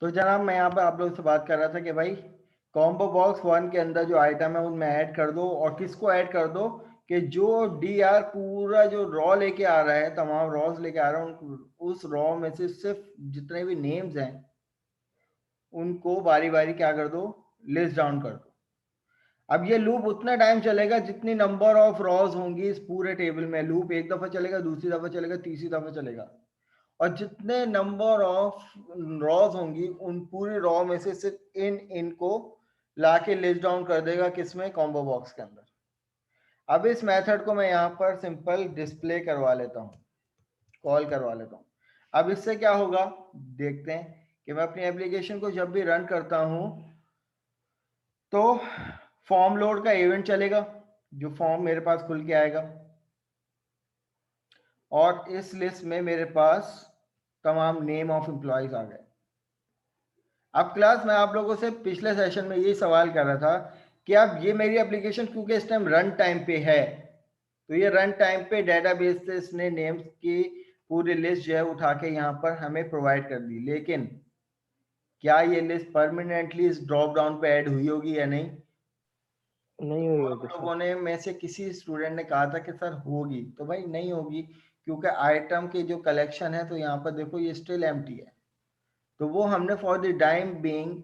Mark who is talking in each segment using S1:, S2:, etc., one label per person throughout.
S1: तो जनाब मैं यहाँ पे आप लोगों से बात कर रहा था कि भाई कॉम्बो बॉक्स वन के अंदर जो आइटम है उनमें ऐड कर दो, और किसको ऐड कर दो कि जो डी आर पूरा जो रॉ लेके आ रहा है, तमाम रॉज लेके आ रहा है, उस रॉ में से सिर्फ जितने भी नेम्स हैं उनको बारी बारी क्या कर दो, लिस्ट डाउन कर दो। अब ये लूप उतना टाइम चलेगा जितनी नंबर ऑफ रॉज होंगी इस पूरे टेबल में। लूप एक दफा चलेगा, दूसरी दफा चलेगा, तीसरी दफा चलेगा, और जितने नंबर ऑफ रॉज होंगी उन पूरी रॉ में से सिर्फ इनको लाके लिस्ट डाउन कर देगा किसमें, कॉम्बो बॉक्स के अंदर। अब इस मेथड को मैं यहाँ पर सिंपल डिस्प्ले करवा लेता हूँ, कॉल करवा लेता हूँ। अब इससे क्या होगा देखते हैं कि मैं अपनी एप्लीकेशन को जब भी रन करता हूँ तो फॉर्म लोड का इवेंट चलेगा, जो फॉर्म मेरे पास खुल के आएगा, और इस लिस्ट में मेरे पास तमाम नेम ऑफ एम्प्लॉयज आ गए। अब क्लास मैं आप लोगों से पिछले सेशन में यही सवाल कर रहा था कि अब ये मेरी एप्लीकेशन क्योंकि इस टाइम रन टाइम पे है, तो ये रन टाइम पे डेटाबेस से इसने नेम्स की पूरी लिस्ट जो है उठा के यहाँ पर हमें प्रोवाइड कर दी, लेकिन क्या ये लिस्ट परमानेंटली इस ड्रॉप डाउन पे ऐड हुई होगी या नहीं?
S2: नहीं हुई
S1: बहुत
S2: होगी सर।
S1: लोगों ने में से किसी स्टूडेंट ने कहा था कि सर होगी, तो भाई नहीं होगी, क्योंकि आइटम के जो कलेक्शन है तो यहाँ पर देखो ये स्टिल एम्प्टी है। तो वो हमने फॉर द टाइम बीइंग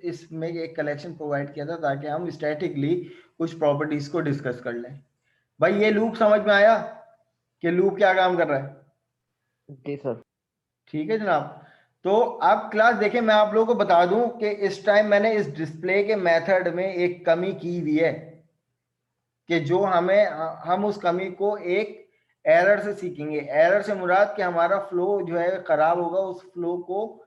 S1: इसमें एक कलेक्शन प्रोवाइड किया था ताकि हम स्टैटिकली कुछ प्रॉपर्टीज को डिस्कस कर लें। भाई ये लूप समझ में आया कि लूप क्या काम कर रहा है?
S2: जी सर।
S1: ठीक है जनाब। तो अब क्लास देखें, मैं आप लोगों को बता दूं कि इस टाइम मैंने इस डिस्प्ले के मेथड में एक कमी की हुई है कि जो हमें हम उस कमी को एक एरर से सीखेंगे। एरर से मुराद कि हमारा फ्लो जो है खराब होगा, उस फ्लो को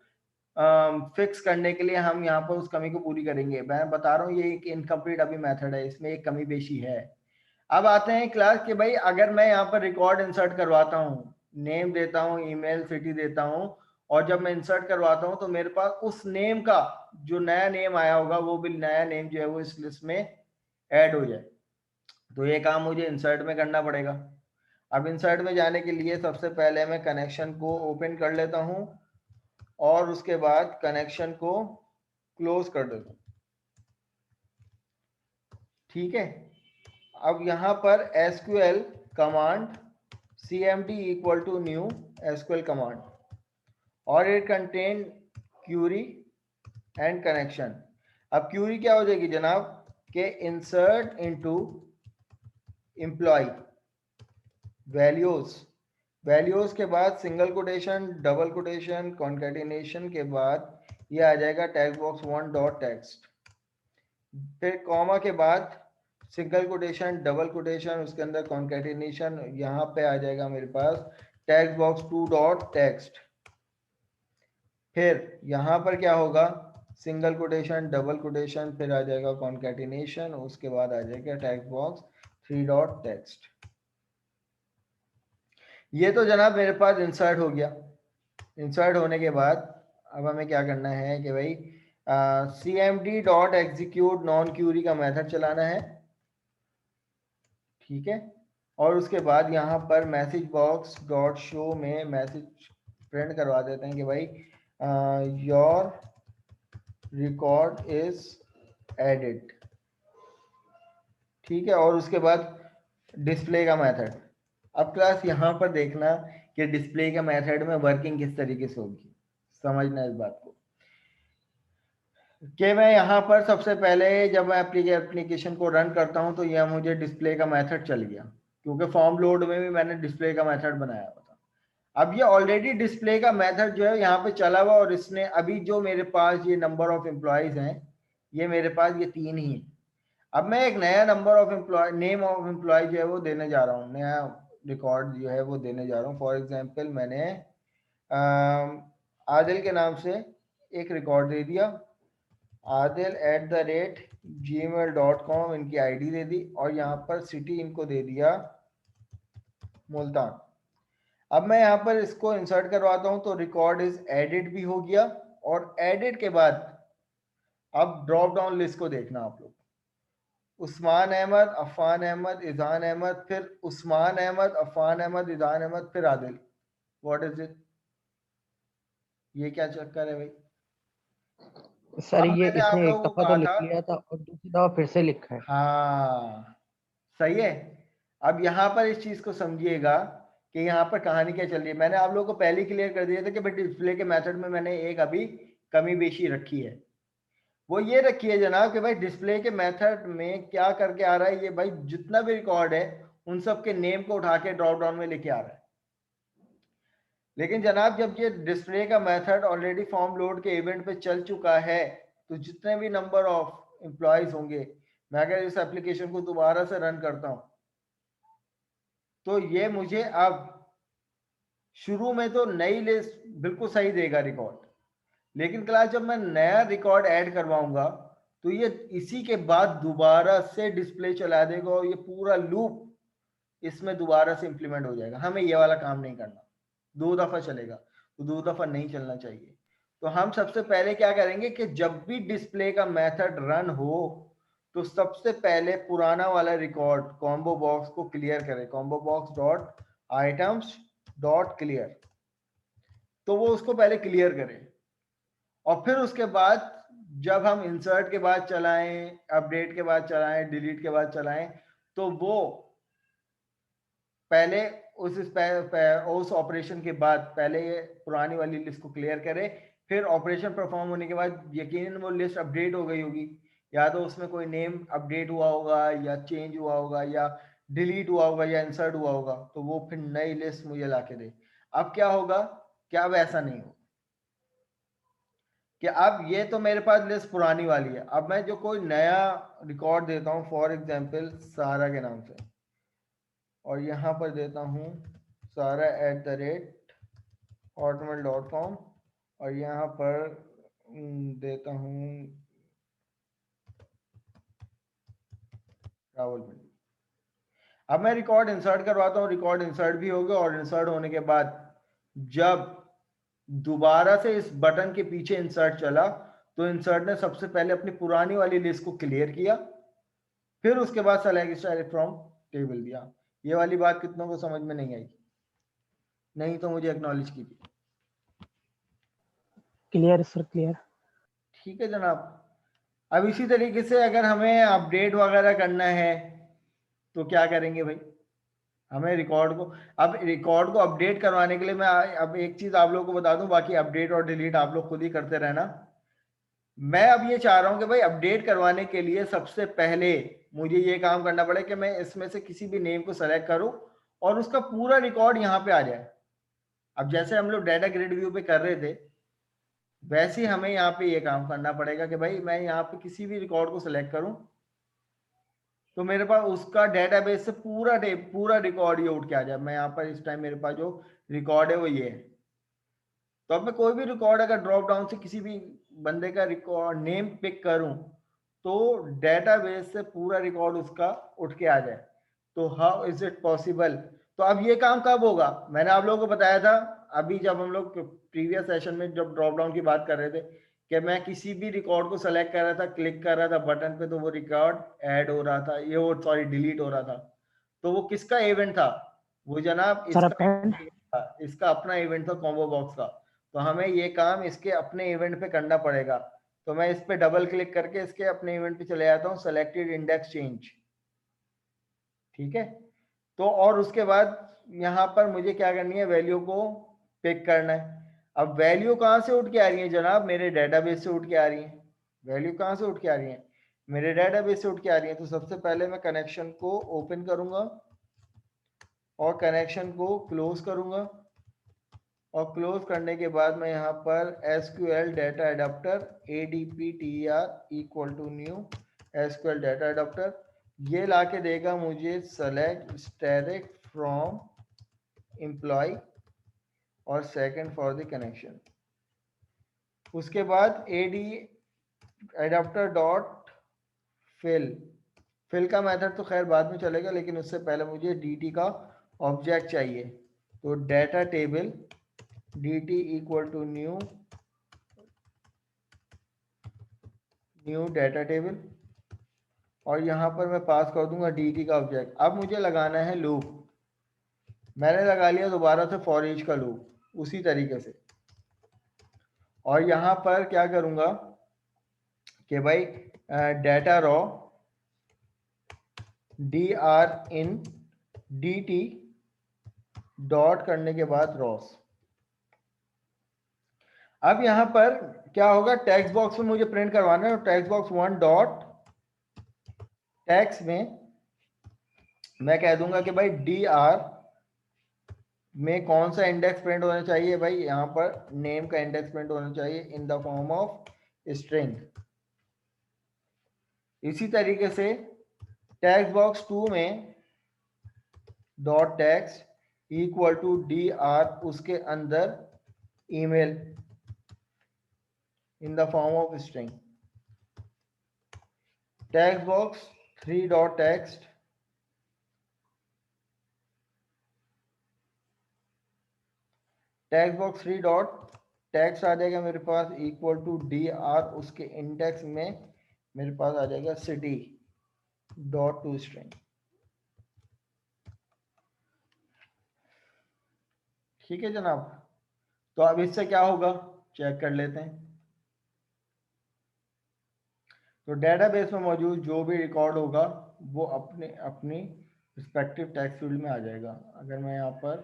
S1: फिक्स करने के लिए हम यहाँ पर उस कमी को पूरी करेंगे। मैं बता रहा हूँ ये एक इनकम्प्लीट अभी मेथड है, इसमें एक कमी पेशी है। अब आते हैं क्लास कि भाई अगर मैं यहाँ पर रिकॉर्ड इंसर्ट करवाता हूँ, नेम देता हूँ, ईमेल, सिटी देता हूँ, और जब मैं इंसर्ट करवाता हूँ तो मेरे पास उस नेम का जो नया नेम आया होगा वो भी नया नेम जो है वो इस लिस्ट में ऐड हो जाए, तो ये काम मुझे इंसर्ट में करना पड़ेगा। अब इंसर्ट में जाने के लिए सबसे पहले मैं कनेक्शन को ओपन कर लेता हूँ और उसके बाद कनेक्शन को क्लोज कर देता हूँ। ठीक है। अब यहाँ पर SQL command cmd equal to new SQL command, और it contain query and connection. अब क्यूरी क्या हो जाएगी जनाब कि insert into employ values, values के बाद single quotation, double quotation, concatenation के बाद ये आ जाएगा text box one dot text, फिर कॉमा के बाद सिंगल कोटेशन, डबल कोटेशन, उसके अंदर कॉन्केटिनेशन, यहाँ पे आ जाएगा मेरे पास text box two dot text. फिर यहाँ पर क्या होगा, सिंगल कोटेशन, डबल कोटेशन, फिर आ जाएगा कॉन्केटिनेशन, उसके बाद आ जाएगा text box three dot text. ये तो जनाब मेरे पास इंसर्ट हो गया। इंसर्ट होने के बाद अब हमें क्या करना है कि भाई cmd dot execute non query का मेथड चलाना है। ठीक है। और उसके बाद यहाँ पर मैसेज बॉक्स डॉट शो में मैसेज प्रिंट करवा देते हैं कि भाई योर रिकॉर्ड इज एडिट। ठीक है। और उसके बाद डिस्प्ले का मेथड। अब क्लास यहाँ पर देखना कि डिस्प्ले का मेथड में वर्किंग किस तरीके से होगी, समझना इस बात को कि मैं यहाँ पर सबसे पहले जब मैं एप्लीकेशन को रन करता हूँ तो यह मुझे डिस्प्ले का मेथड चल गया, क्योंकि फॉर्म लोड में भी मैंने डिस्प्ले का मेथड बनाया हुआ था। अब ये ऑलरेडी डिस्प्ले का मेथड जो है यहाँ पे चला हुआ, और इसने अभी जो मेरे पास ये नंबर ऑफ एम्प्लॉयज हैं, ये मेरे पास ये 3 ही है। अब मैं एक नया number of employ, name of employ जो है वो देने जा रहा हूँ, नया रिकॉर्ड जो है वो देने जा रहा हूँ। फॉर एग्जाम्पल मैंने आदिल के नाम से एक रिकॉर्ड दे दिया, adil@gmail.com इनकी आईडी दे दी, और यहाँ पर सिटी इनको दे दिया मुल्तान। अब मैं यहाँ पर इसको इंसर्ट करवाता हूँ तो रिकॉर्ड इज एडिट भी हो गया, और एडिट के बाद अब ड्रॉप डाउन लिस्ट को देखना आप लोग, उस्मान अहमद, अफान अहमद, इजान अहमद, फिर उस्मान अहमद, अफान अहमद, इजान अहमद, फिर आदिल। What is it? ये क्या चक्कर है भाई?
S2: सर
S1: अब
S2: ये
S1: मैंने आप
S2: इसने एक
S1: लोगों को
S2: दफा तो
S1: कहा
S2: लिख
S1: था,
S2: लिया था और दूसरी दफा फिर से लिखा है।
S1: हाँ सही है। अब यहाँ पर इस चीज को समझिएगा कि यहाँ पर कहानी क्या चल रही है। मैंने आप लोगों को पहले ही क्लियर कर दिया था कि भाई डिस्प्ले के मेथड में मैंने एक अभी कमी बेशी रखी है। वो ये रखी है जनाब कि भाई डिस्प्ले के मेथड में क्या करके आ रहा है, ये भाई जितना भी रिकॉर्ड है उन सब के नेम को उठा के ड्रॉप डाउन में लेके आ रहा है। लेकिन जनाब जब ये डिस्प्ले का मेथड ऑलरेडी फॉर्म लोड के इवेंट पे चल चुका है, तो जितने भी नंबर ऑफ एम्प्लॉयज होंगे, मैं अगर इस एप्लीकेशन को दोबारा से रन करता हूं, तो ये मुझे अब शुरू में तो नई लिस्ट बिल्कुल सही देगा रिकॉर्ड, लेकिन क्लास जब मैं नया रिकॉर्ड ऐड करवाऊंगा तो ये इसी के बाद दोबारा से डिस्प्ले चला देगा और ये पूरा लूप इसमें दोबारा से इंप्लीमेंट हो जाएगा। हमें ये वाला काम नहीं करना। 2 दफा चलेगा तो 2 दफा नहीं चलना चाहिए। तो हम सबसे पहले क्या करेंगे कि जब भी डिस्प्ले का मेथड रन हो तो सबसे पहले पुराना वाला रिकॉर्ड कॉम्बो बॉक्स को क्लियर करें, combo box dot items dot clear. तो वो उसको पहले क्लियर करें और फिर उसके बाद जब हम इंसर्ट के बाद चलाएं, अपडेट के बाद चलाएं, डिलीट के बाद चलाएं, तो वो पहले उस ऑपरेशन के बाद पहले ये पुरानी वाली लिस्ट को क्लियर करे। फिर ऑपरेशन परफॉर्म होने के बाद यकीनन वो लिस्ट अपडेट हो गई होगी, या तो उसमें कोई नेम अपडेट हुआ होगा या चेंज हुआ होगा या डिलीट हुआ होगा या इंसर्ट हुआ होगा, तो वो फिर नई लिस्ट मुझे ला के दे। अब क्या होगा, क्या अब ऐसा नहीं होगा कि अब ये तो मेरे पास लिस्ट पुरानी वाली है, अब मैं जो कोई नया रिकॉर्ड देता हूँ फॉर एग्जाम्पल सारा के नाम से, और यहाँ पर देता हूँ sara@hotmail.com और यहाँ पर देता हूँ रावलपिंडी। अब मैं रिकॉर्ड इंसर्ट करवाता हूँ, रिकॉर्ड इंसर्ट भी हो गया और इंसर्ट होने के बाद जब दोबारा से इस बटन के पीछे इंसर्ट चला तो इंसर्ट ने सबसे पहले अपनी पुरानी वाली लिस्ट को क्लियर किया, फिर उसके बाद सेलेक्ट स्टाइल फ्रॉम टेबल दिया। ये वाली बात कितनों को समझ में नहीं आई? नहीं तो मुझे एक्नॉलेज कीजिए।
S2: Clear sir clear.
S1: ठीक है जनाब। अब इसी तरीके से अगर हमें अपडेट वगैरह करना है तो क्या करेंगे भाई, हमें रिकॉर्ड को, अब रिकॉर्ड को अपडेट करवाने के लिए मैं अब एक चीज आप लोगों को बता दूं, बाकी अपडेट और डिलीट आप लोग खुद ही करते रहना। मैं अब ये चाह रहा हूं कि भाई अपडेट करवाने के लिए सबसे पहले मुझे ये काम करना पड़े कि मैं इसमें से किसी भी नेम को सेलेक्ट करूं और उसका पूरा रिकॉर्ड यहाँ पे आ जाए। अब जैसे हम लोग डाटा ग्रिड व्यू पे कर रहे थे, वैसे ही हमें यहाँ पे ये काम करना पड़ेगा कि भाई मैं यहाँ पे किसी भी रिकॉर्ड को सिलेक्ट करूं तो मेरे पास उसका डेटाबेस से पूरा रिकॉर्ड ये उठ के आ जाए। मैं यहाँ पर इस टाइम मेरे पास जो रिकॉर्ड है वो ये है। तो अब मैं कोई भी रिकॉर्ड अगर ड्रॉप डाउन से किसी भी बंदे का रिकॉर्ड नेम पिक करूं तो डेटाबेस से पूरा रिकॉर्ड उसका उठ के आ जाए। तो हाउ इज इट पॉसिबल? तो अब ये काम कब होगा, मैंने आप लोगों को बताया था अभी जब हम लोग प्रीवियस सेशन में जब ड्रॉप डाउन की बात कर रहे थे कि मैं किसी भी रिकॉर्ड को सेलेक्ट कर रहा था, क्लिक कर रहा था बटन पे, तो वो रिकॉर्ड ऐड हो रहा था, ये वो सॉरी डिलीट हो रहा था। तो वो किसका इवेंट था? वो जनाब
S2: सर
S1: इसका
S2: अपेंड।
S1: event था, इसका अपना इवेंट था कॉम्बो बॉक्स का। तो हमें ये काम इसके अपने इवेंट पे करना पड़ेगा। तो मैं इस पे डबल क्लिक करके इसके अपने इवेंट पे चले जाता हूँ, सेलेक्टेड इंडेक्स चेंज। ठीक है। तो और उसके बाद यहाँ पर मुझे क्या करनी है, वैल्यू को पिक करना है। अब वैल्यू कहाँ से उठ के आ रही है जनाब? मेरे डेटाबेस से उठ के आ रही है। वैल्यू कहाँ से उठ के आ रही है? मेरे डेटाबेस से उठ के आ रही है। तो सबसे पहले मैं कनेक्शन को ओपन करूंगा और कनेक्शन को क्लोज करूंगा और क्लोज करने के बाद मैं यहाँ पर SQL data adapter ADPTER equal to new SQL data adapter ये ला के देगा मुझे सेलेक्ट स्टैटिक फ्रॉम एम्प्लॉय और सेकंड फॉर द कनेक्शन। उसके बाद AD adapter dot fill. Fill का मेथड तो खैर बाद में चलेगा, लेकिन उससे पहले मुझे DT का ऑब्जेक्ट चाहिए। तो data table DT equal to new data table और यहाँ पर मैं पास कर दूंगा DT का ऑब्जेक्ट। अब मुझे लगाना है लूप। मैंने लगा लिया दोबारा से फॉर ईच का लूप उसी तरीके से। और यहाँ पर क्या करूँगा, कि भाई data raw dr in dt dot करने के बाद रॉस। अब यहां पर क्या होगा, टेक्स्ट बॉक्स में मुझे प्रिंट करवाना है, टेक्स्ट बॉक्स 1 डॉट टेक्स्ट में मैं कह दूंगा कि भाई dr में कौन सा इंडेक्स प्रिंट होना चाहिए, भाई यहां पर नेम का इंडेक्स प्रिंट होना चाहिए in the form of string. इसी तरीके से टेक्स्ट बॉक्स 2 में dot text equal to dr उसके अंदर email in the form of string। text box 3 dot text box 3 dot text आ जाएगा मेरे पास इक्वल टू dr उसके इंडेक्स में मेरे पास आ जाएगा city डॉट टू स्ट्रिंग। ठीक है जनाब, तो अब इससे क्या होगा चेक कर लेते हैं। तो डेटाबेस में मौजूद जो भी रिकॉर्ड होगा वो अपने अपनी रिस्पेक्टिव टेक्स्ट फील्ड में आ जाएगा। अगर मैं यहाँ पर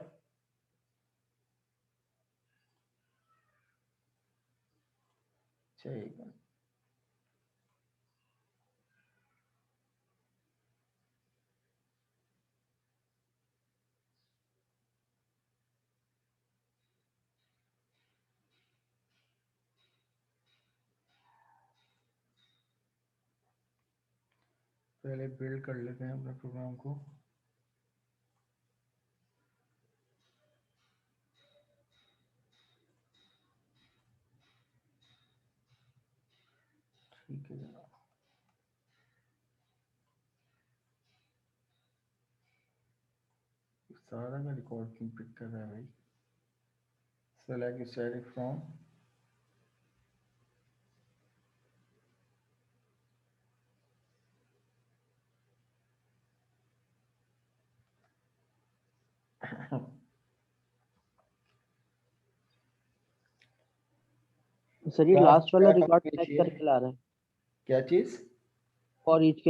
S1: ठीक है, पहले बिल्ड कर लेते हैं अपने प्रोग्राम को। ठीक है जनाब, सारा का रिकॉर्ड क्यों पिक कर रहा है भाई। सेलेक्ट स्टैटिक फ्रॉम
S2: सर ये लास्ट वाला रिकॉर्ड चेक
S1: चाहिए
S2: करके ला रहा है।
S1: क्या चीज?
S2: फॉर ईच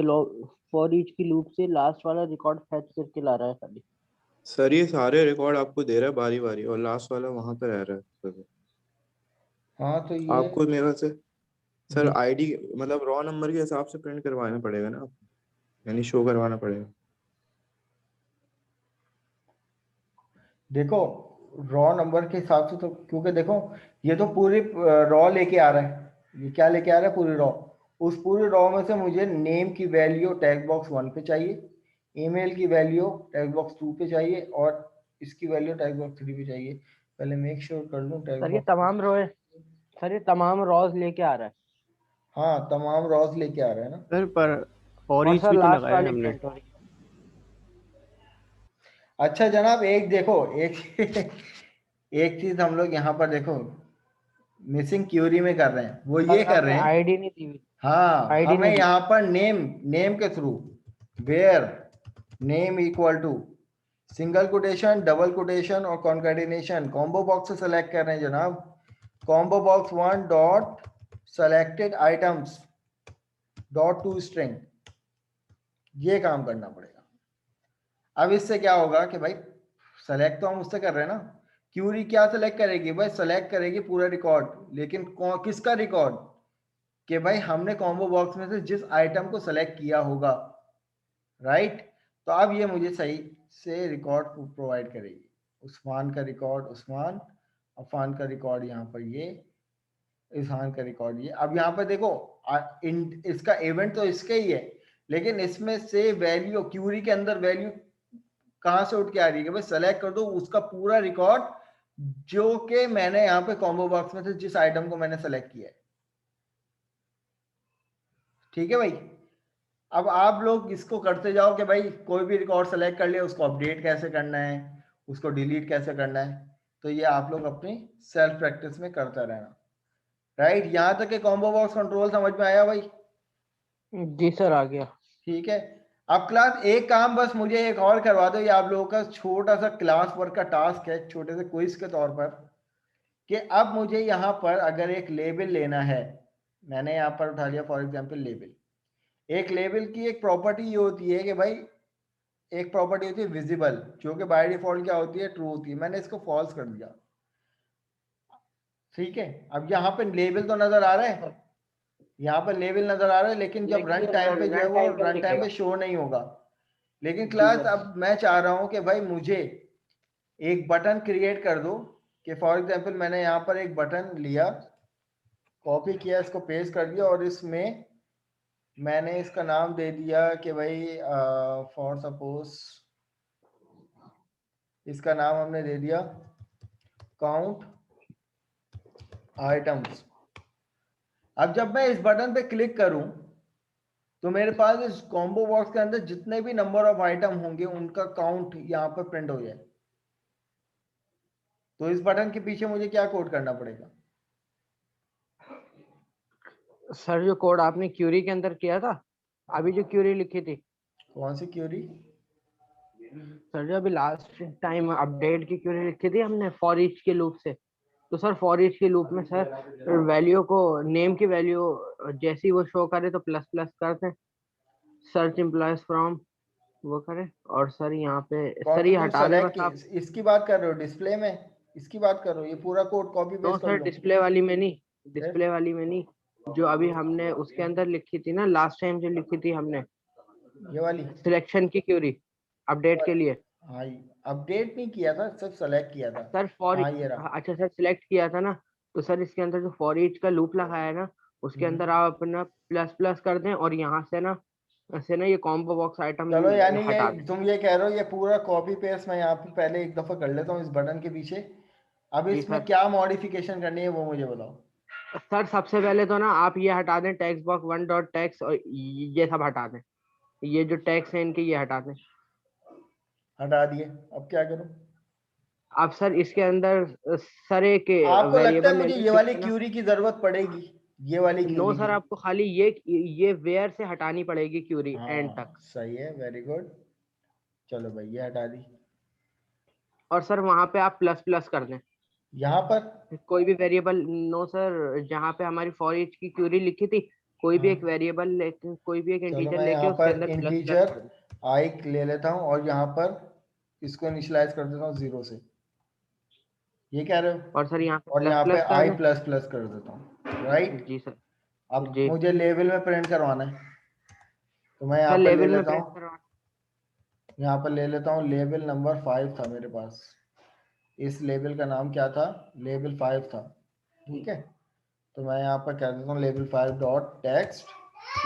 S2: की लूप से लास्ट वाला रिकॉर्ड फेच करके ला रहा है खाली।
S3: सर ये सारे रिकॉर्ड आपको दे रहा है बारी बारी और लास्ट वाला वहां पे रह रहा है सर।
S1: हाँ तो ये
S3: आपको मेरा से सर आईडी मतलब रॉ नंबर के हिसाब से प्रिंट करवाना पड़ेगा ना, यानी शो करवाना पड़ेगा।
S1: देखो रॉ नंबर के हिसाब से तो, क्योंकि देखो ये तो पूरी रॉ लेके आ रहा है, ये क्या लेके आ रहा है पूरी रॉ। उस पूरी रॉ में से मुझे नेम की वैल्यू टेक्स्ट बॉक्स 1 पे चाहिए, ईमेल की वैल्यू टेक्स्ट बॉक्स 2 पे चाहिए और इसकी वैल्यू टेक्स्ट बॉक्स 3 पे चाहिए। पहले मेक श्योर कर लूं टेक्स्ट
S2: सर ये
S1: बॉक्स।
S2: तमाम रो सर ये तमाम रॉज लेके आ रहा है।
S1: हाँ तमाम रॉज लेके आ रहे हैं ना।
S4: सर पर फॉर
S2: और
S4: ईच
S2: सर
S4: भी तो
S2: लास्ट
S4: लगाया है
S2: वाली
S4: हमने।
S2: प्रिंट हो रही है।
S1: अच्छा जनाब एक देखो एक एक चीज हम लोग यहाँ पर देखो मिसिंग क्यूरी में कर रहे हैं, वो ये
S2: सर
S1: कर
S2: आपने
S1: रहे हैं।
S2: आईडी नहीं दी हुई।
S1: हाँ
S2: आईडी
S1: हमें
S2: नहीं दी।
S1: यहाँ पर नेम के through where name equal to single quotation double quotation और कॉन्केटिनेशन कॉम्बो बॉक्स से सेलेक्ट कर रहे हैं जनाब। Combo box 1 dot selected items dot to string, ये काम करना पड़ेगा। अब इससे क्या होगा कि भाई सेलेक्ट तो हम उससे कर रहे हैं ना, क्यूरी क्या सेलेक्ट करेगी भाई, सेलेक्ट करेगी पूरा रिकॉर्ड, लेकिन किसका रिकॉर्ड कि भाई हमने कॉम्बो बॉक्स में से जिस आइटम को सेलेक्ट किया होगा, राइट। तो अब ये मुझे सही से रिकॉर्ड प्रोवाइड करेगी। उस्मान का रिकॉर्ड उस्मान, अफान का रिकॉर्ड यहाँ पर ये, इजहान का रिकॉर्ड ये। अब यहाँ पर देखो इसका इवेंट तो इसके ही है, लेकिन इसमें से वैल्यू क्यूरी के अंदर वैल्यू कहां से उठ के आ रही है भाई, सेलेक्ट कर दो उसका पूरा रिकॉर्ड जो कि मैंने यहाँ पे कॉम्बो बॉक्स में से जिस आइटम को मैंने सेलेक्ट किया है। ठीक है भाई, अब आप लोग इसको करते जाओ कि भाई कोई भी रिकॉर्ड सेलेक्ट कर लिया उसको अपडेट कैसे करना है, उसको डिलीट कैसे करना है, तो ये आप लोग अपनी सेल्फ प्रैक्टिस में करता रहना। राइट, यहां तक के कॉम्बो बॉक्स कंट्रोल समझ में आया भाई?
S2: जी सर आ गया।
S1: ठीक है, अब क्लास एक काम बस मुझे एक और करवा दो, ये आप लोगों का छोटा सा क्लास वर्क का टास्क है, छोटे से क्विज के तौर पर, कि अब मुझे यहाँ पर अगर एक लेबल लेना है, मैंने यहाँ पर उठा लिया फॉर एग्जाम्पल लेबल। एक लेबल की एक प्रॉपर्टी ये होती है कि भाई एक प्रॉपर्टी होती है विजिबल, जो कि बाय डिफॉल्ट क्या होती है, ट्रू होती है। मैंने इसको फॉल्स कर दिया, ठीक है। अब यहाँ पे लेबल तो नजर आ रहा है, यहाँ पर लेबल नजर आ रहा है, लेकिन जब रन टाइम पे जो है वो रन टाइम पे शो नहीं होगा। लेकिन क्लास अब मैं चाह रहा हूँ कि भाई मुझे एक बटन क्रिएट कर दो कि फॉर एग्जांपल मैंने यहाँ पर एक बटन लिया, कॉपी किया, इसको पेस्ट कर दिया और इसमें मैंने इसका नाम दे दिया कि भाई फॉर सपोज इसका नाम हमने दे दिया काउंट आइटम्स। अब जब मैं इस बटन पे क्लिक करूं तो मेरे पास इस कॉम्बो बॉक्स के अंदर जितने भी नंबर ऑफ आइटम होंगे उनका काउंट यहाँ पर प्रिंट हो जाए। तो इस बटन के पीछे मुझे क्या कोड करना पड़ेगा?
S2: सर जो कोड आपने क्यूरी के अंदर किया था, अभी जो क्यूरी लिखी थी,
S1: कौन सी क्यूरी?
S2: सर जो अभी लास्ट टाइम अपडेट की क्यूरी लिखी थी हमने फॉर ईच के लूप से, तो सर फॉर ईच के लूप में सर वैल्यू को, नेम की वैल्यू जैसी वो शो करे तो प्लस प्लस करते, सर्च एम्प्लॉयज फ्रॉम वो करे, और सर यहाँ पे
S1: कौन
S2: सर
S1: सा
S2: ये
S1: तुम
S2: हटा दे
S1: सेलेक्ट
S2: बस आप।
S1: इसकी बात कर रहे हो? डिस्प्ले में इसकी बात कर रहे हो? ये पूरा कोड कॉपी
S2: नो
S1: पेस्ट कर
S2: सर
S1: लो।
S2: डिस्प्ले वाली में नहीं,
S1: फिर
S2: डिस्प्ले वाली में नहीं, जो अभी हमने उसके अंदर लिखी थी ना लास्ट टाइम, जो लिखी थी हमने
S1: ये वाली
S2: सिलेक्शन की क्यूरी अपडेट के लिए।
S1: हाँ, अपडेट नहीं किया था, सिर्फ सेलेक्ट किया था।
S2: सर फॉर,
S1: हाँ ये रहा।
S2: अच्छा सर सिलेक्ट किया था ना, तो सर इसके अंदर जो फॉर ईच का लूप लगा है ना, उसके अंदर आप अपना प्लस प्लस कर दें और यहाँ से ना ऐसे ना ये कॉम्बो बॉक्स आइटम
S1: चलो यानी ये
S2: हटा दें।
S1: तुम ये कह रहे हो ये पूरा कॉपी पेस्ट मैं यहाँ पे पहले एक दफा कर लेता हूँ इस बटन के पीछे। अब
S2: जी
S1: इसमें
S2: सर।
S1: क्या मॉडिफिकेशन करनी है वो मुझे बताओ।
S2: सर सबसे पहले तो ना आप ये हटा दें text box one dot text, और ये सब हटा दें, ये जो टैक्स है इनके ये हटा दें।
S1: हटा दिए, अब क्या करूँ?
S2: अब सर इसके अंदर सर एक
S1: आपको लगता है
S2: वेरिएबल ले
S1: मुझे
S2: लें,
S1: ये
S2: ठीक
S1: वाली
S2: है ना।
S1: क्यूरी की जरूरत पड़ेगी? ये वाली
S2: नो
S1: क्यूरी
S2: सर
S1: की?
S2: आपको खाली ये वेयर से हटानी पड़ेगी क्यूरी एंड तक।
S1: हाँ सही है, वेरी गुड। चलो भाई ये हटा दी।
S2: और सर वहां पे आप प्लस प्लस कर दें
S1: यहाँ पर
S2: कोई भी वेरिएबल। नो सर जहाँ पे हमारी फॉर ईच की क्यूरी लिखी थी, कोई भी एक वेरिएबल लेके, कोई भी एक
S1: चलो
S2: इंटीजर
S1: मैं
S2: लेके
S1: यहाँ
S2: उसके
S1: पर
S2: अंदर प्लस प्लस
S1: इंटीजर
S2: कर दें।
S1: आई ले लेता हूँ और यहाँ पर इसको इनिशियलाइज कर देता हूँ 0 से, ये कह रहे हो?
S2: और सर यहाँ पे
S1: और
S2: प्लस
S1: यहाँ पे
S2: प्लस कर
S1: आई
S2: दें।
S1: प्लस प्लस कर देता हूँ, राइट।
S2: जी सर।
S1: अब
S2: जी
S1: मुझे लेवल में प्रिंट करवाना है तो मैं यहाँ
S2: सर
S1: पर ले
S2: लेवल में
S1: लेता
S2: प्रिंट
S1: हूँ,
S2: करवा।
S1: यहाँ पर ले लेता हूँ लेवल नंबर 5 था मेरे पास। इस लेवल का नाम क्या था? लेवल 5 था, ठीक है। तो मैं यहाँ पर कह देता हूँ level 5 dot text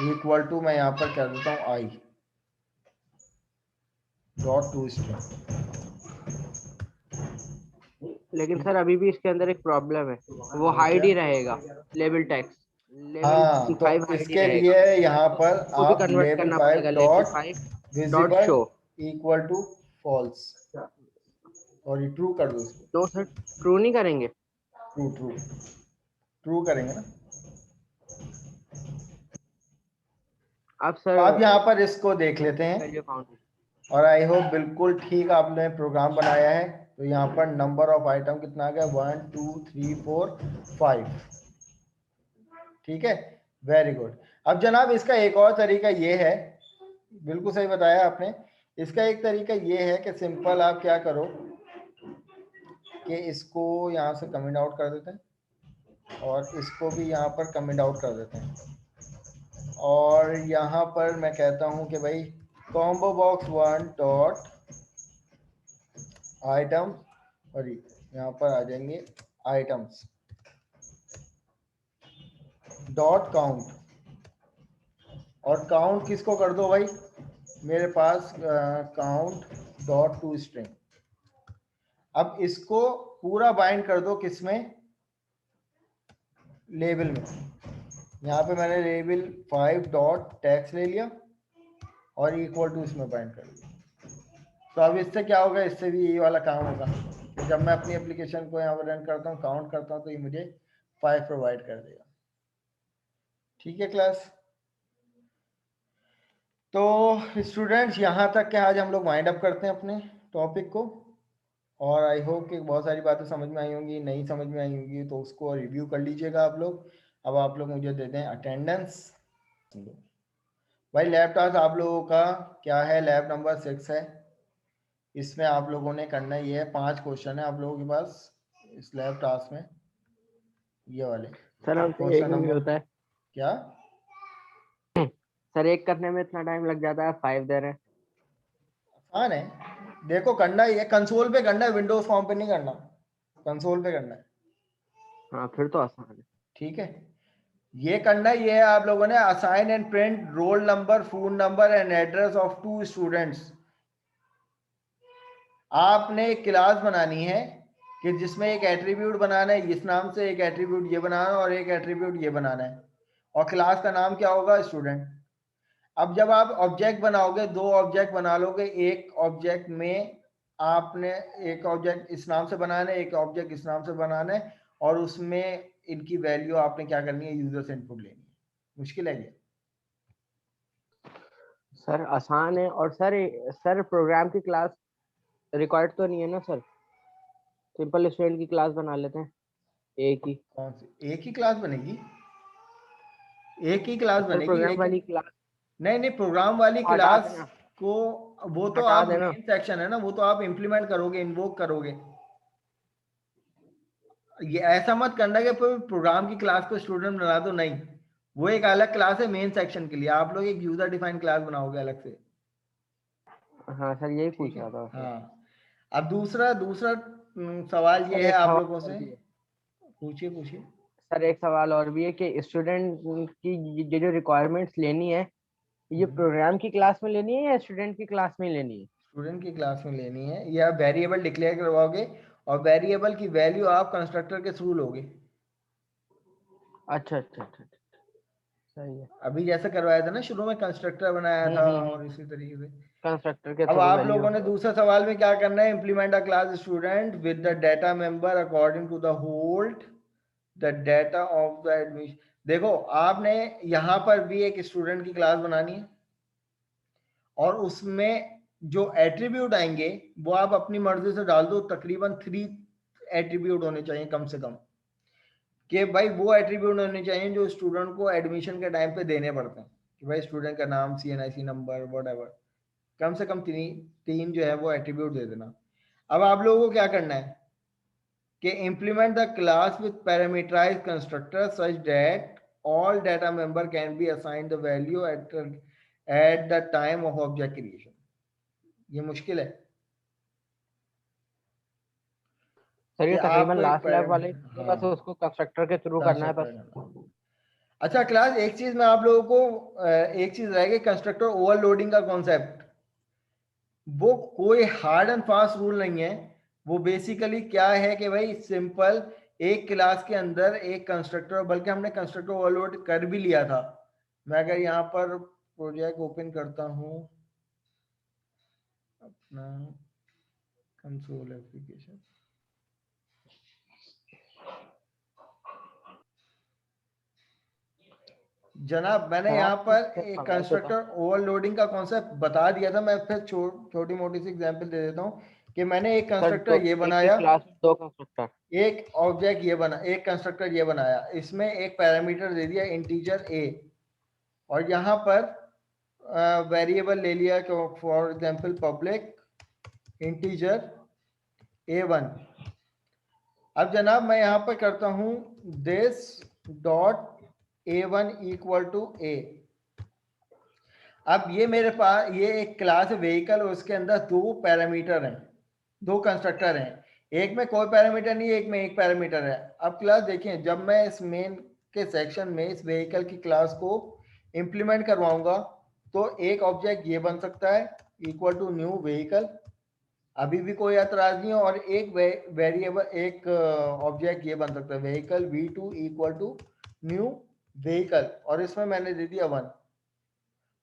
S1: equal to, मैं यहाँ पर कह देता हूँ आई डॉट टू स्ट्रिंग।
S2: लेकिन
S1: ठीक
S2: सर
S1: है,
S2: अभी भी इसके अंदर एक प्रॉब्लम है, वो
S1: वो
S2: हाइड
S1: क्या?
S2: ही रहेगा लेवल टेक्स्ट, लेवल
S1: हाँ तो
S2: 5 हाइड ही
S1: इसके
S2: रहेगा,
S1: लिए यहाँ पर
S2: उसको भी
S1: आप
S2: कन्वर्ट
S1: लेवल
S2: करना
S1: 5
S2: पड़ेगा level
S1: dot
S2: 5 dot
S1: visible
S2: show.
S1: Equal to false, और ये ट्रू कर दो इसको।
S2: नो सर ट्रू नहीं करेंगे।
S1: ट्रू ट्रू ट्रू करेंगे ना।
S2: अब
S1: तो आप
S2: सर
S1: यहाँ पर इसको देख लेते हैं
S2: वैल्यू काउंट।
S1: और आई होप बिल्कुल ठीक आपने प्रोग्राम बनाया है। तो यहाँ पर नंबर ऑफ आइटम कितना आ गया? 1 2 3 4 5, ठीक है, वेरी गुड। अब जनाब इसका एक और तरीका ये है, बिल्कुल सही बताया आपने। इसका एक तरीका ये है कि सिंपल आप क्या करो कि इसको यहाँ से कमेंट आउट कर देते हैं और इसको भी यहाँ पर कमेंट आउट कर देते हैं, और यहाँ पर मैं कहता हूँ कि भाई कॉम्बो बॉक्स 1 डॉट आइटम, और यहाँ पर आ जाएंगे आइटम्स डॉट काउंट। और काउंट किसको कर दो भाई? मेरे पास काउंट डॉट टू स्ट्रिंग। अब इसको पूरा बाइंड कर दो किसमें? लेबल में। यहाँ पे मैंने लेबल 5 डॉट टेक्स्ट ले लिया और इक्वल टू इसमें बाइंड कर दिया। तो अब इससे क्या होगा? इससे भी यही वाला काम होगा कि जब मैं अपनी एप्लीकेशन को यहाँ पर रन करता हूँ, काउंट करता हूँ, तो ये मुझे 5 प्रोवाइड कर देगा। ठीक है क्लास। तो स्टूडेंट्स यहाँ तक के आज हम लोग वाइंड अप करते हैं अपने टॉपिक को, और आई होप कि बहुत सारी बातें समझ में आई होंगी, नहीं समझ में आई होंगी तो उसको रिव्यू कर लीजिएगा आप लोग। अब आप लोग मुझे दे दें अटेंडेंस। भाई लैब टास्क आप लोगों का क्या है, लैब नंबर 6 है। इसमें आप लोगों ने करना ये है, 5 क्वेश्चन है आप लोगों के पास इस लैब टास्क में, ये वाले।
S2: सर हमसे एक
S1: क्वेश्चन
S2: में भी
S1: नंबर
S2: होता है
S1: क्या?
S2: सर, एक करने में इतना टाइम लग जाता है, 5 दे रहे हैं।
S1: आसान है, देखो करना ये कंसोल पे करना है, विंडोज फॉर्म पे नहीं करना, कंसोल पे करना है।
S2: हाँ फिर तो आसान है।
S1: ठीक है, ये करना ये है आप लोगों ने, assign and print roll number, phone number and address of 2 students. आपने एक क्लास बनानी है कि जिसमें एक एट्रीब्यूट बनाना है इस नाम से, एक एट्रीब्यूट ये बनाना है और एक एट्रीब्यूट ये बनाना है, और क्लास का नाम क्या होगा, स्टूडेंट। अब जब आप ऑब्जेक्ट बनाओगे, 2 ऑब्जेक्ट बना लोगे, एक ऑब्जेक्ट में आपने एक ऑब्जेक्ट इस नाम से बनाना है, एक ऑब्जेक्ट इस नाम से बनाना है, और उसमें इनकी वैल्यू आपने क्या करनी है, यूजर से इनपुट लेनी है। मुश्किल है ये?
S2: सर आसान है। और सर प्रोग्राम की क्लास रिकॉर्ड तो नहीं है ना सर? सिंपल स्टूडेंट की क्लास बना लेते हैं एक ही।
S1: कौन सी एक ही क्लास बनेगी? एक ही क्लास
S2: सर
S1: बनेगी
S2: प्रोग्राम
S1: लेकिन,
S2: वाली क्लास
S1: नहीं नहीं, प्रोग्राम वाली
S2: हटा
S1: क्लास
S2: देना,
S1: को, वो तो
S2: हटा
S1: आप
S2: देना।
S1: मेन सेक्शन है ना, वो तो आप इंप्लीमेंट करोगे, इन्वोक करोगे। ये ऐसा मत करना कि प्रोग्राम की क्लास को स्टूडेंट बना दो, नहीं, वो एक अलग क्लास है मेन सेक्शन के लिए, आप लोग एक यूजर डिफाइंड क्लास बनाओगे अलग से।
S2: हाँ सर, यही
S1: ठीक
S2: पूछ
S1: है,
S2: रहा था सर।
S1: हाँ। अब दूसरा दूसरा सवाल ये
S2: सर
S1: है
S2: एक
S1: आप
S2: सवाल
S1: लोगों
S2: और
S1: से,
S2: भी है।
S1: पूछिए पूछिए।
S2: सर एक सवाल और भी है कि स्टूडेंट की ये जो रिक्वायरमेंट्स लेनी है, ये प्रोग्राम की क्लास में लेनी है या स्टूडेंट की क्लास में लेनी है?
S1: स्टूडेंट की क्लास में लेनी है, या वेरिएबल डिक्लेयर करवाओगे, और वेरिएबल की वैल्यू आप कंस्ट्रक्टर के थ्रू लोगे।
S2: अच्छा अच्छा अच्छा अच्छा, सही है।
S1: अभी जैसे करवाया था ना शुरू में, कंस्ट्रक्टर बनाया था और
S2: हम्म।
S1: इसी तरीके से।
S2: कंस्ट्रक्टर के
S1: अब
S2: थ्रू
S1: आप
S2: वैल्यू।
S1: लोगों ने दूसरे सवाल में क्या करना है, implement a class student with the data member according to the hold the data of the admission. देखो आपने यहाँ पर भी एक स्टूडेंट की क्लास बनानी है, और उसमें जो एट्रीब्यूट आएंगे वो आप अपनी मर्जी से डाल दो, तकरीबन 3 एट्रीब्यूट होने चाहिए कम से कम, कि भाई वो एट्रीब्यूट होने चाहिए जो स्टूडेंट को एडमिशन के टाइम पे देने पड़ते हैं, कि भाई स्टूडेंट का नाम, CNIC नंबर, व्हाटएवर, कम से कम तीन जो है वो एट्रीब्यूट दे देना। अब आप लोगों को क्या करना है कि implement the class with parameterized constructor such that all data member can be assigned the value at the time of object creation। ये मुश्किल है
S2: सर
S1: कि
S2: ये तकरीबन
S1: आपको एक
S2: लास्ट लैब वाले तो
S1: हाँ,
S2: बस उसको कंस्ट्रक्टर के थ्रू करना है
S1: कंस्ट्रक्टर
S2: बस।
S1: करना। अच्छा क्लास, एक चीज मैं आप लोगों को एक चीज रहेगी, कंस्ट्रक्टर ओवरलोडिंग का कॉन्सेप्ट, वो कोई हार्ड एंड फास्ट रूल नहीं है। वो बेसिकली क्या है कि भाई सिंपल, एक क्लास के अंदर एक कंस्ट्रक्टर, बल्कि हमने कंस्ट्रक्टर ओवरलोड कर भी लिया था। मैं अगर यहाँ पर प्रोजेक्ट ओपन करता हूँ अपना, कंसोल एप्लीकेशन, जनाब मैंने
S2: सर
S1: यहाँ
S2: आप
S1: पर
S2: फिर
S1: एक
S2: सवाल बताओ।
S1: कंस्ट्रक्टर ओवरलोडिंग का कॉन्सेप्ट बता दिया था। मैं फिर छोटी मोटी सी एग्जांपल दे देता हूँ कि मैंने एक
S2: सर तो
S1: कंस्ट्रक्टर ये
S2: एक ही
S1: बनाया,
S2: क्लास में 2 कंस्ट्रक्टर।
S1: एक ऑब्जेक्ट ये बना, एक कंस्ट्रक्टर ये बनाया, इसमें एक पैरामीटर दे दिया इंटीजर a, और यहाँ पर वेरिएबल ले लिया, for example public integer a1। अब जनाब मैं यहाँ पर करता हूँ this dot a1 equal to a। अब ये मेरे पास ये एक क्लास है व्हीकल, उसके अंदर 2 पैरामीटर हैं, 2 कंस्ट्रक्टर हैं, एक में कोई पैरामीटर नहीं है, एक में एक पैरामीटर है। अब क्लास देखें, जब मैं इस मेन के सेक्शन में इस व्हीकल की क्लास को इंप्लीमेंट करवाऊंगा तो एक ऑब्जेक्ट ये बन सकता है इक्वल टू न्यू व्हीकल, अभी भी कोई एतराज नहीं है, और एक वेरिएबल एक ऑब्जेक्ट ये बन सकता है vehicle v2 equal to new vehicle, और इसमें मैंने दे दिया 1।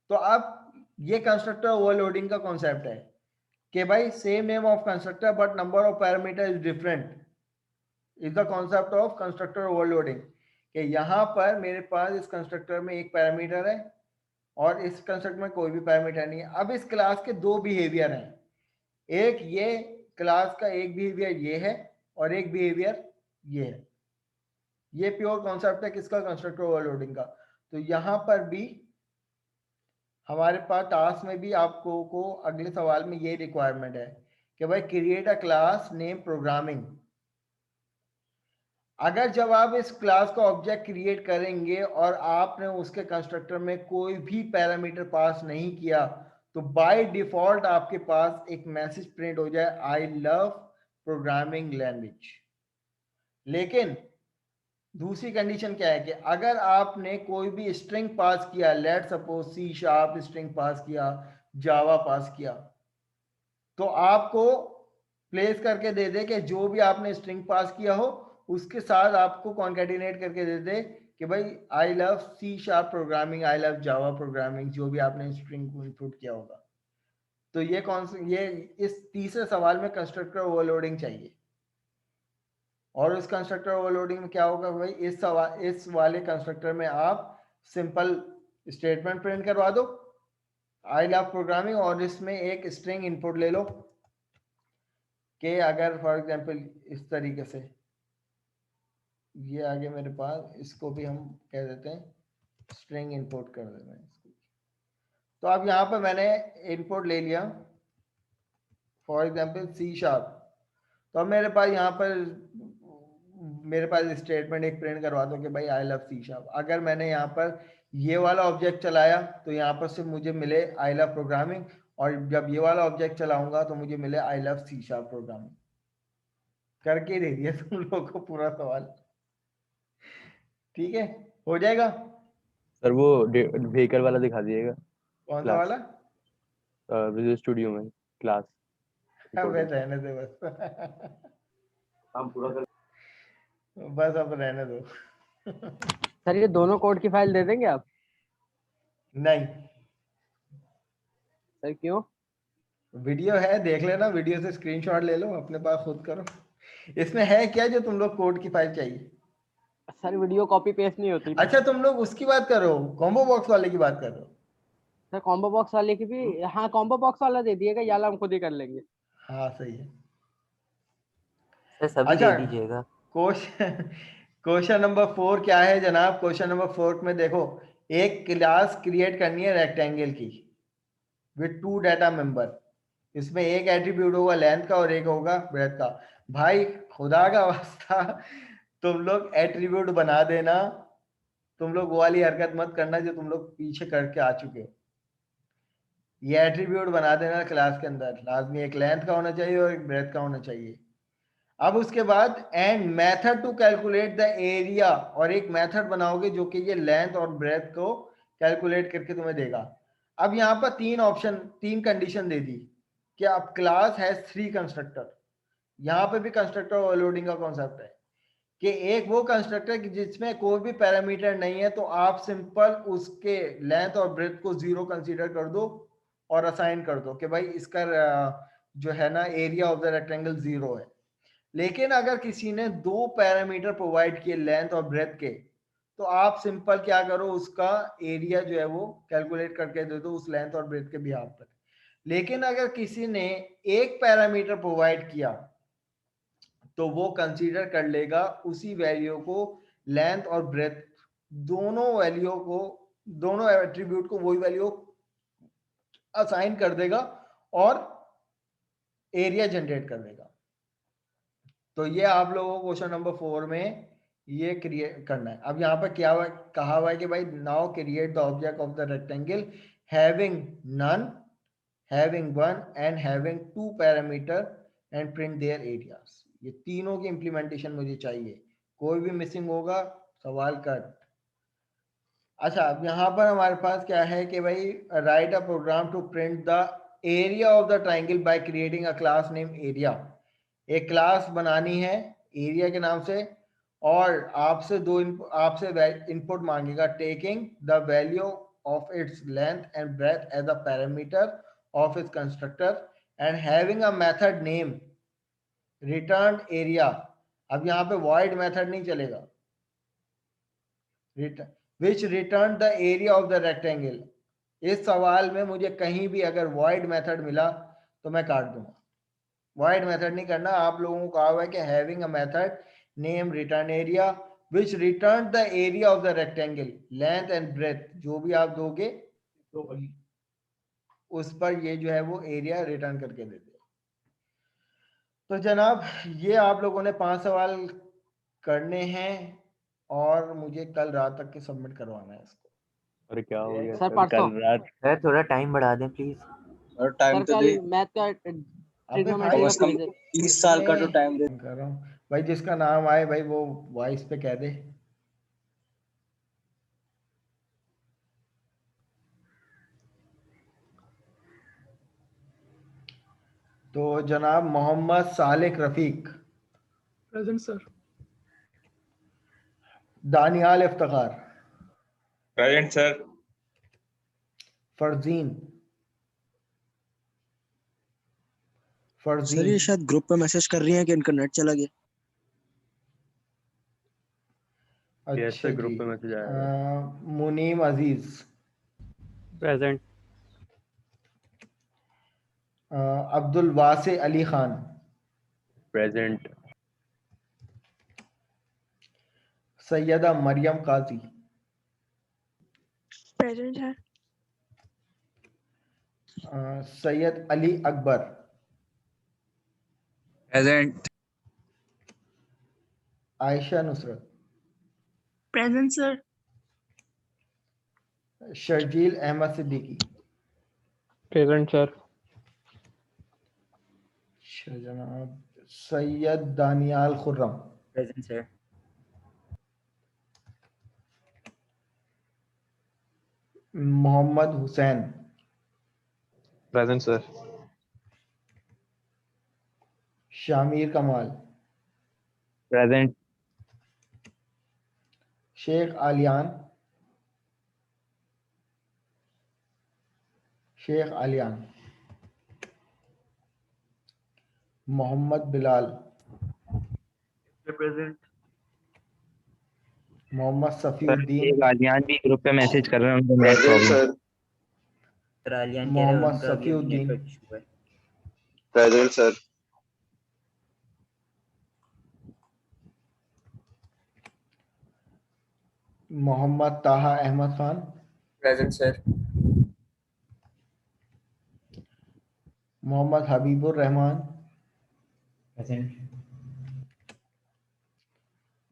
S1: तो अब ये कंस्ट्रक्टर ओवरलोडिंग का कॉन्सेप्ट है कि भाई same name of constructor but number of parameter is different, is the concept of constructor overloading. कि यहाँ पर मेरे पास इस कंस्ट्रक्टर में एक पैरामीटर है और इस कंस्ट्रक्टर में कोई भी पैरामीटर नहीं है। अब इस क्लास के 2 बिहेवियर हैं, एक ये क्लास का एक बिहेवियर ये है और एक बिहेवियर ये है। ये प्योर कॉन्सेप्ट है किसका, कंस्ट्रक्टर ओवरलोडिंग का। तो यहाँ पर भी हमारे पास टास्क में भी आपको को अगले सवाल में ये रिक्वायरमेंट है कि भाई create a class name programming. अगर जब आप इस क्लास का ऑब्जेक्ट क्रिएट करेंगे और आपने उसके कंस्ट्रक्टर में कोई भी पैरामीटर पास नहीं किया, तो बाय डिफॉल्ट आपके पास एक मैसेज प्रिंट हो जाए, आई लव प्रोग्रामिंग लैंग्वेज। लेकिन दूसरी कंडीशन क्या है कि अगर आपने कोई भी स्ट्रिंग पास किया, let suppose C sharp string pass किया, जावा पास किया, तो आपको प्लेस करके दे दे कि जो भी आपने स्ट्रिंग पास किया हो उसके साथ आपको कॉन्केटिनेट करके दे दे कि भाई I love C sharp programming, I love Java programming, जो भी आपने स्ट्रिंग को इनपुट किया होगा। तो ये इस तीसरे सवाल में कंस्ट्रक्टर ओवरलोडिंग चाहिए। और इस कंस्ट्रक्टर ओवरलोडिंग में क्या होगा भाई, इस वाले कंस्ट्रक्टर में आप सिंपल स्टेटमेंट प्रिंट करवा दो आई लव प्रोग्रामिंग, और इसमें एक स्ट्रिंग इनपुट ले लो कि अगर फॉर एग्जांपल इस तरीके से ये आगे मेरे पास, इसको भी हम कह देते हैं स्ट्रिंग इनपुट कर देते हैं इसको। तो अब यहाँ पे मैंने इनपुट ले लिया फॉर एग्जांपल सी शार्प। तो अब मेरे पास यहाँ पर मेरे पास स्टेटमेंट एक प्रिंट करवा दो कि भाई आई लव सी शार्प। अगर मैंने यहाँ पर ये वाला ऑब्जेक्ट चलाया तो यहाँ पर सिर्फ मुझे मिले आई लव प्रोग्रामिंग, और जब ये वाला ऑब्जेक्ट चलाऊंगा तो मुझे मिले I love C sharp programming. करके दे दिया तुम लोगों को पूरा सवाल। ठीक है, हो जाएगा।
S4: सर वो व्हीकल वाला दिखा दीजिएगा
S1: कौन सा वाला?
S4: विजुअल स्टूडियो में क्लास।
S1: अबे रहने दे बस।
S4: हम पूरा कर
S1: बस अब रहने दो।
S2: सर ये दोनों कोड की फाइल दे देंगे आप?
S1: नहीं,
S2: सर क्यों?
S1: वीडियो है, देख लेना, वीडियो से स्क्रीनशॉट ले लो, अपने पास खुद करो। इसमें है क्या जो तुम लोग कोड की फाइल चाहिए?
S2: सर वीडियो कॉपी पेस्ट नहीं होती ना।
S1: अच्छा तुम लोग उसकी बात करो, कॉम्बो बॉक्स वाले की बात करो।
S2: सर कॉम्बो बॉक्स वाले की भी, हाँ कॉम्बो बॉक्स वाला दे दिएगा, या हम खुद ही कर लेंगे।
S1: हाँ सही है।
S5: सर सभी
S1: अच्छा,
S5: दे दीजिएगा।
S1: क्वेश्चन नंबर 4 क्या है जनाब? क्वेश्चन नंबर 4 में देखो, एक क्लास क्रिएट करनी है रेक्टेंगल की विद 2 डाटा मेंबर। इसमें एक एट्रीब्यूट होगा लेंथ का और एक होगा ब्रेथ का। भाई खुदा का वास्ता तुम लोग एट्रीब्यूट बना देना, तुम लोग वो वाली हरकत मत करना जो तुम लोग पीछे करके आ चुके हो। ये एट्रीब्यूट बना देना क्लास के अंदर, लाजमी एक लेंथ का होना चाहिए और एक ब्रेथ का होना चाहिए। अब उसके बाद and method to calculate the area, और एक मेथड बनाओगे जो कि ये लेंथ और ब्रेथ को कैलकुलेट करके तुम्हें देगा। अब यहाँ पर 3 कंडीशन दे दी कि अब क्लास है 3 कंस्ट्रक्टर। यहाँ पे भी कंस्ट्रक्टर ओवरलोडिंग का कॉन्सेप्ट है कि एक वो कंस्ट्रक्टर जिसमें कोई भी पैरामीटर नहीं है, तो आप सिंपल उसके लेंथ और ब्रेथ को 0 कंसीडर कर दो और असाइन कर दो कि भाई इसका जो है ना एरिया ऑफ द रेक्टेंगल 0 है। लेकिन अगर किसी ने 2 पैरामीटर प्रोवाइड किए लेंथ और ब्रेथ के, तो आप सिंपल क्या करो, उसका एरिया जो है वो कैलकुलेट करके दे दो उस लेंथ और ब्रेथ के बिहाफ पर। लेकिन अगर किसी ने एक पैरामीटर प्रोवाइड किया तो वो कंसीडर कर लेगा उसी वैल्यू को, लेंथ और ब्रेथ दोनों एट्रीब्यूट को वही वैल्यू असाइन कर देगा और एरिया जनरेट कर देगा। तो ये आप लोगों को क्वेश्चन नंबर 4 में ये क्रिएट करना है। अब यहाँ पर क्या कहा हुआ है कि भाई now create the object of the rectangle having none, having 1 and having 2 parameter and print their areas. ये तीनों की इंप्लीमेंटेशन मुझे चाहिए, कोई भी मिसिंग होगा सवाल कट। अच्छा, अब यहाँ पर हमारे पास क्या है कि भाई write a program to print the area of the triangle by creating a class name area. एक क्लास बनानी है एरिया के नाम से, और आपसे इनपुट मांगेगा taking the value of its length and breadth as a parameter of its constructor and having a method name return area. अब यहाँ पे void मेथड नहीं चलेगा, which return the area of the rectangle। इस सवाल में मुझे कहीं भी अगर void मेथड मिला तो मैं काट दूंगा। void मेथड नहीं करना, आप लोगों को कहा हुआ है कि having a method name return area which returned the area of the rectangle, length and breadth. जो भी आप दोगे उस पर ये जो है वो एरिया रिटर्न करके देते हैं। तो जनाब ये आप लोगों ने 5 सवाल करने हैं और मुझे कल रात तक के सबमिट करवाना है इसको।
S4: अरे क्या हो गया
S2: सर
S4: सर,
S2: परसों
S4: कल रात
S5: सर थोड़ा टाइम बढ़ा दें प्लीज।
S6: और टाइम
S2: सर
S6: तो दे,
S2: कल मैथ का
S1: अबे
S2: ट्रिग्नोमेट्री
S6: कम
S2: का
S6: से कम
S2: क्विज है।
S6: 30 साल का तो टाइम दे।
S1: कर रहा हूँ भाई, जिसका नाम आए भाई वो वॉइस पे कह दे। तो जनाब Mohammad Salik Rafiq,
S7: present sir.
S1: Daniyal Iftikhar,
S8: present sir.
S1: Farzeen,
S7: sir ये शायद ग्रुप पे मैसेज कर रही हैं कि इनका नेट चला गया।
S4: यस
S1: अच्छा
S4: सर, ग्रुप
S1: जी।
S4: पे मैसेज आया है।
S1: Munim Aziz,
S4: present.
S1: Abdul Wase Ali Khan,
S4: present.
S1: Syeda Mariyam Qazi,
S9: present sir.
S1: Syed Ali Akbar,
S6: present.
S1: Ayesha Nusrat,
S9: present sir.
S1: Sharjeel Ahmed Siddiqui,
S4: present sir.
S1: अच्छा जनाब Syed Daniyal Khurram,
S5: present sir.
S1: Mohammad Hussain,
S8: present sir.
S1: Shamir Kamal,
S4: present.
S1: Sheikh Aliyan, Sheikh Aliyan, Mohammad Bilal,
S5: present.
S1: Mohammad Safiuddin,
S4: गालियान भी ग्रुप पे मैसेज कर रहे हैं, उनको net
S3: present
S4: problem.
S3: Sir.
S5: Sir Aliyan कह रहे हैं
S1: मोहम्मद
S5: उनका भी अभी
S1: सफीउद्दीन,
S5: नेटवर्क इशू है।
S3: Present sir.
S1: Mohammad Taha Ahmed Khan,
S6: present sir.
S1: Mohammad Habibur Rahman,
S5: present.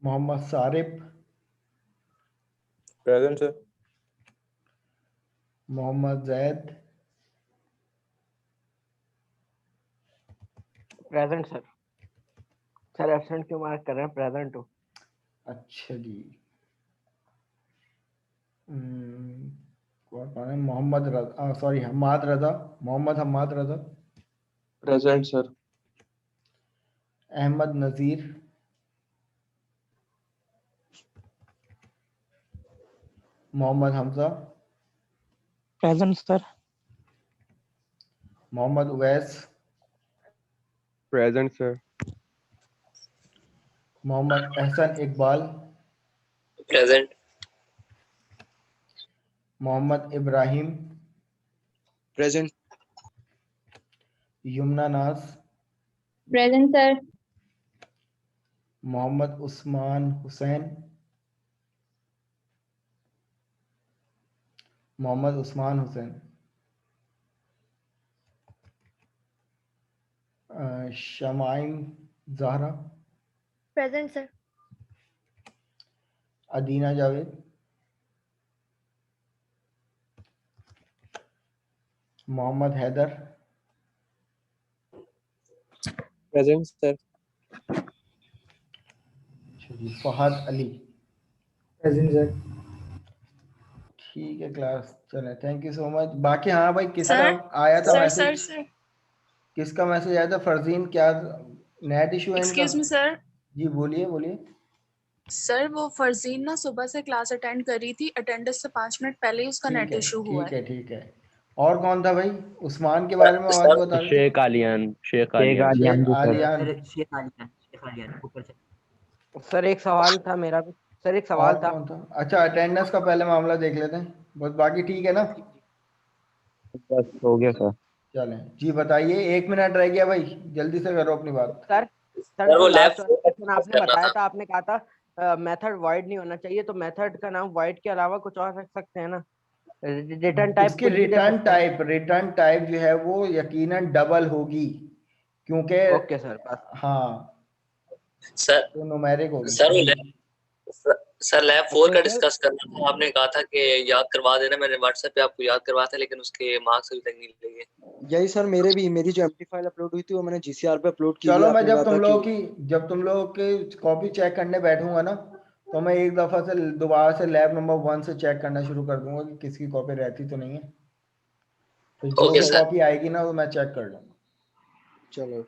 S1: Mohammad Sarif,
S3: present sir.
S1: Mohammad Zaid,
S2: present sir. Sir absent क्यों मार्क कर रहे हैं, प्रेजेंट हो।
S1: अच्छा जी। कौन है? Mohammad Raza, sorry Hammad Raza, Mohammad Hammad Raza,
S8: present sir.
S1: Ahmed Nazir, Mohammad Hamza,
S7: present sir.
S1: Mohammad Uwais,
S4: present sir.
S1: Mohammad Ehsan Iqbal,
S6: present.
S1: Mohammad Ibrahim,
S6: present.
S1: Yamuna नाज,
S9: present sir.
S1: Mohammad Usman Hussain, Mohammad Usman Hussain, Shamaim Zahra,
S9: present sir.
S1: Adina Javed, Mohammad Haider,
S6: present sir.
S1: Fahad Ali.
S6: Present sir.
S1: ठीक है क्लास, चले थैंक यू सो मच। बाकी हाँ भाई किसका
S9: सर,
S1: आया था
S9: सर
S1: मैसेज?
S9: सर
S1: किसका मैसेज आया था? फरजीन, क्या नेट इशू है इनका?
S9: Excuse me sir.
S1: जी बोलिए बोलिए।
S9: सर वो फरजीन ना सुबह से क्लास अटेंड कर रही थी, अटेंडेंस से 5 मिनट पहले ही उसका नेट इशू हुआ है।
S1: ठीक है। और कौन था भाई? उस्मान के बारे में आवाज बता रहे थे।
S4: शेख आलियान। शेख आलियान।
S1: शेख आलियान।
S5: सर शेख आलियान, शेख आलियान ऊपर से।
S2: सर एक सवाल था मेरा भी। सर एक सवाल
S1: और
S2: था।
S1: कौन था? अच्छा अटेंडेंस का पहले मामला देख लेते हैं, बस बाकी ठीक है ना?
S4: बस हो गया सर।
S1: चलें जी, बताइए, 1 मिनट रह गया भाई, जल्दी से करो अपनी बात।
S2: सर
S6: सर वो
S2: जो लास्ट
S6: लेफ्ट
S2: वाला क्वेश्चन आपने बताया था, आपने कहा था मेथड वाइड नहीं होना चाहिए, तो मेथड का नाम वाइड के अलावा कुछ और रख सकते हैं ना, रिटर्न टाइप
S1: इसकी रिटर्न टाइप जो है वो यकीनन डबल होगी, क्योंकि
S2: ओके सर बस।
S1: हाँ
S6: सर
S1: तो न्यूमेरिक होगी।
S6: सर लैब 4 का
S2: सर,
S6: डिस्कस करना था, आपने कहा था कि याद करवा देना, मैंने व्हाट्सएप पे आपको याद करवाया था, लेकिन उसके मार्क्स अभी तक नहीं लगे।
S7: यही सर मेरी जो एम्प्टी फाइल अपलोड हुई थी वो मैंने जीसीआर पे अपलोड की थी।
S1: चलो मैं
S7: आपने कहा था
S1: जब तुम लोगों की कॉपी चेक करने बैठूंगा ना, तो मैं एक दफा से दोबारा से लैब नंबर 1 से चेक करना शुरू कर दूंगा कि किसकी कॉपी रहती तो नहीं है, तो जो
S6: ओके
S1: भी
S6: सर।
S1: कॉपी आएगी ना वो मैं चेक कर लूंगा।
S7: चलो